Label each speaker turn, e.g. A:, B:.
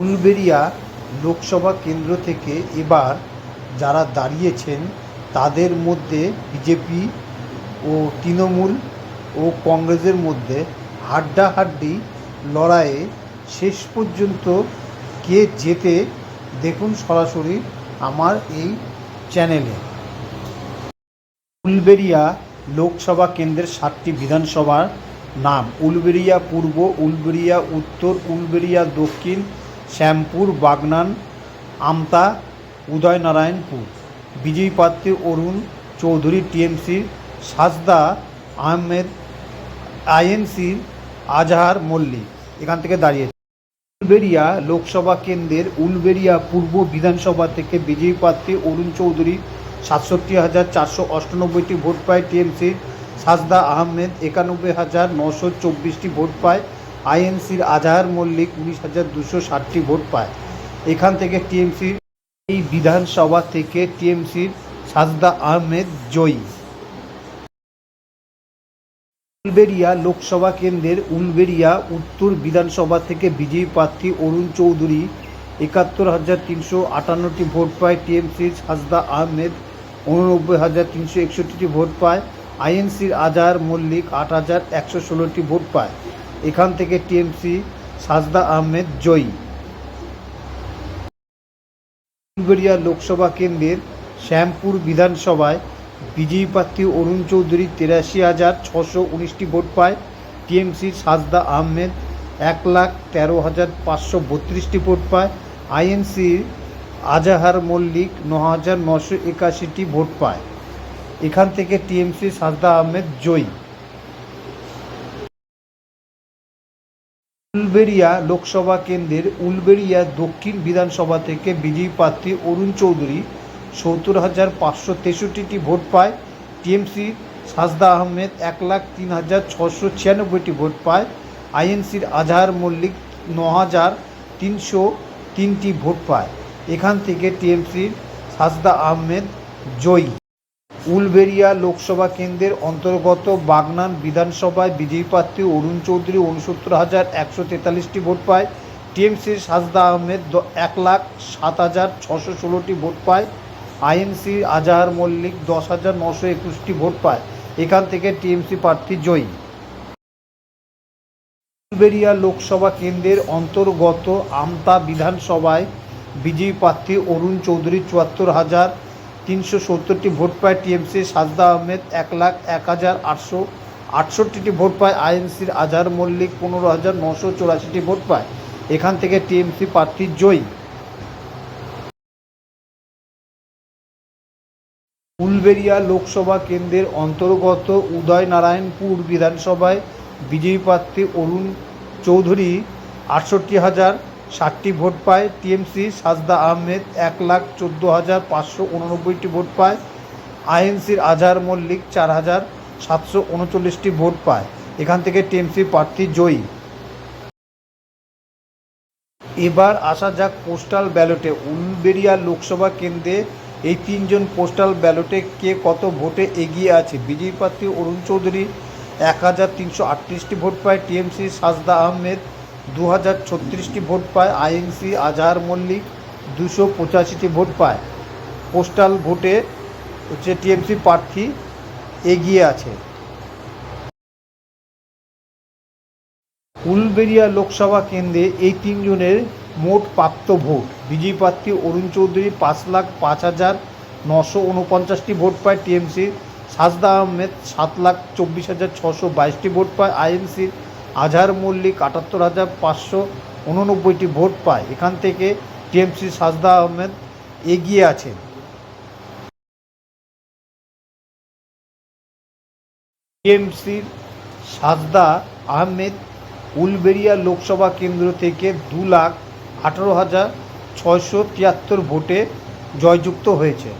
A: উলুবেড়িয়া লোকসভা কেন্দ্র থেকে এবার যারা দাঁড়িয়েছেন তাদের মধ্যে বিজেপি ও তৃণমূল ও কংগ্রেসের মধ্যে হাড্ডাহাড্ডি লড়াইয়ে শেষ পর্যন্ত কে জেতে দেখুন সরাসরি আমার এই চ্যানেলে। উলুবেড়িয়া লোকসভা কেন্দ্রের 7টি বিধানসভার নাম: উলুবেড়িয়া পূর্ব, উলুবেড়িয়া উত্তর, উলুবেড়িয়া দক্ষিণ, শ্যামপুর, বাগনান, আমতা, উদয়নারায়ণপুর। বিজয়ী প্রার্থী অরুণ চৌধুরী টিএমসির, সাজদা আহমেদ আইএনসির, আজহার মল্লিক এখান থেকে দাঁড়িয়েছে। উলুবেড়িয়া লোকসভা কেন্দ্রের উলুবেড়িয়া পূর্ব বিধানসভা থেকে বিজয়ী প্রার্থী অরুণ চৌধুরী 67,498টি ভোট পায়, টিএমসির সাজদা আহমেদ 91,924টি ভোট পায়, আইএনসির আজহার মল্লিক 19,260টি ভোট পায়। এখান থেকে টিএমসির এই বিধানসভা থেকে টিএমসির সাজদা আহমেদ জয়ী। উলুবেড়িয়া লোকসভা কেন্দ্রের উলুবেড়িয়া উত্তর বিধানসভা থেকে বিজয়ী প্রার্থী অরুণ চৌধুরী 71,358টি ভোট পায়, টিএমসির সাজদা আহমেদ 89,361টি ভোট পায়, আইএনসির আজহার মল্লিক 8,116টি ভোট পায়। এখান থেকে টিএমসি সাজদা আহমেদ জয়ী। উলুবেড়িয়া লোকসভা কেন্দ্রের শ্যামপুর বিধানসভায় বিজয়ী প্রার্থী অরুণ চৌধুরী 83,619টি ভোট পায়, টিএমসির সাজদা আহমেদ 1,13,532টি ভোট পায়, আইএনসির আজহার মল্লিক 9,981টি ভোট পায়। এখান থেকে টিএমসি সাজদা আহমেদ জয়ী। উলুবেড়িয়া লোকসভা কেন্দ্রের উলুবেড়িয়া দক্ষিণ বিধানসভা থেকে বিজয়ী প্রার্থী অরুণ চৌধুরী 70,563টি ভোট পায়, টিএমসি সাজদা আহমেদ 1,03,696টি ভোট পায়, আইএনসির আজহার মল্লিক 9,303টি ভোট পায়। এখান থেকে টিএমসির সাজদা আহমেদ জয়ী। উলুবেড়িয়া লোকসভা কেন্দ্রের অন্তর্গত বাগনান বিধানসভায় বিজয়ী প্রার্থী অরুণ চৌধুরী 69,143টি ভোট পায়, টিএমসির সাজদা আহমেদ 1,07,616টি ভোট পায়, আইএনসির আজহার মল্লিক 10,921টি ভোট পায়। এখান থেকে টিএমসি প্রার্থী জয়ী। উলুবেড়িয়া লোকসভা কেন্দ্রের অন্তর্গত আমতা বিধানসভায় বিজয়ী প্রার্থী অরুণ চৌধুরী 74,370টি ভোট পায়, টিএমসির সাজদা আহমেদ 1,01,868টি ভোট পায়, আইএনসির আজহার মল্লিক 15,984টি ভোট পায়। এখান থেকে টিএমসি প্রার্থী জয়ী। উলুবেড়িয়া লোকসভা কেন্দ্রের অন্তর্গত উদয়নারায়ণপুর বিধানসভায় বিজয়ী প্রার্থী অরুণ চৌধুরী 68,060টি ভোট পায়, টিএমসি সাজদা আহমেদ 1,14,589টি ভোট পায়, আইএনসির আজহার মল্লিক 4,739টি ভোট পায়। এখান থেকে টিএমসি প্রার্থী জয়ী। এবার আসা যাক পোস্টাল ব্যালটে। উলুবেড়িয়া লোকসভা কেন্দ্রে এই 3জন পোস্টাল ব্যালটে কে কত ভোটে এগিয়ে আছে। বিজয়ী প্রার্থী অরুণ চৌধুরী 1,338টি ভোট পায়, টিএমসি সাজদা আহমেদ 2,036টি ভোট পায়, আইএনসি আজহার মল্লিক 285টি ভোট পায়। পোস্টাল ভোটে টিএমসি প্রার্থী এগিয়ে আছে। উলুবেড়িয়া লোকসভা কেন্দ্রে এই 3জনের মোট প্রাপ্ত ভোট: বিজয়ী প্রার্থী অরুণ চৌধুরী 5,05,949টি ভোট পায়, টিএমসির সাজদা আহমেদ 7,24,622টি ভোট পায়, আইএনসির আজহার মল্লিক 78,589টি ভোট পায়। এখান থেকে টিএমসির সাজদা আহমেদ এগিয়ে আছেন। টিএমসির সাজদা আহমেদ উলুবেড়িয়া লোকসভা কেন্দ্র থেকে 2,18,673 ভোটে জয়যুক্ত হয়েছে।